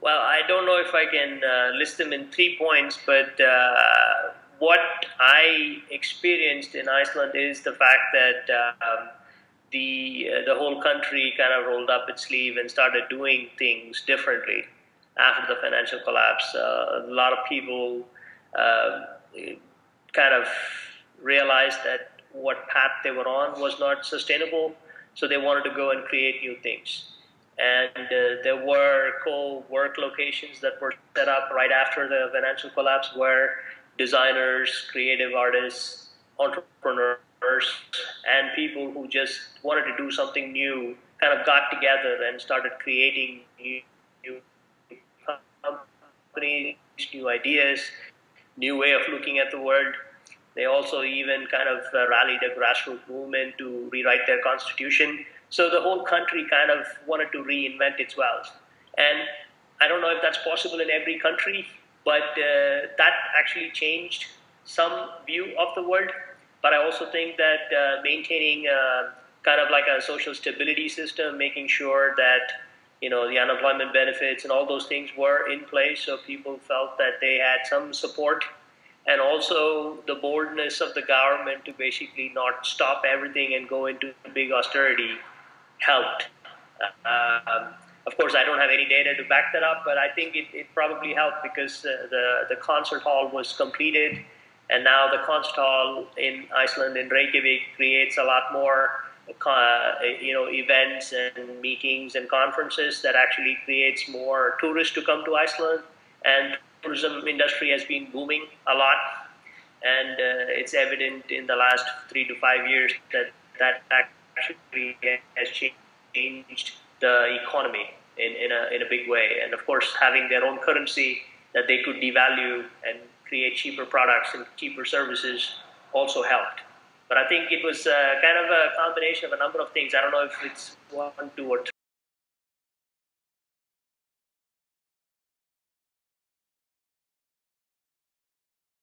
Well, I don't know if I can list them in 3 points, but what I experienced in Iceland is the fact that the whole country kind of rolled up its sleeve and started doing things differently after the financial collapse. A lot of people uh, kind of realized that what path they were on was not sustainable, so they wanted to go and create new things. And there were co-work locations that were set up right after the financial collapse where designers, creative artists, entrepreneurs, and people who just wanted to do something new kind of got together and started creating new companies, new ideas, new way of looking at the world. They also even kind of rallied a grassroots movement to rewrite their constitution. So the whole country kind of wanted to reinvent its wealth. And I don't know if that's possible in every country, but that actually changed some view of the world. But I also think that maintaining kind of like a social stability system, making sure that the unemployment benefits and all those things were in place, so people felt that they had some support, and also the boldness of the government to basically not stop everything and go into big austerity helped. Of course, I don't have any data to back that up, but I think it probably helped because the concert hall was completed, and now the concert hall in Iceland, in Reykjavik, creates a lot more events and meetings and conferences that actually creates more tourists to come to Iceland, and tourism industry has been booming a lot, and it's evident in the last 3 to 5 years that actually has changed the economy in a big way. And of course, having their own currency that they could devalue and create cheaper products and cheaper services also helped. But I think it was kind of a combination of a number of things. I don't know if it's one, two, or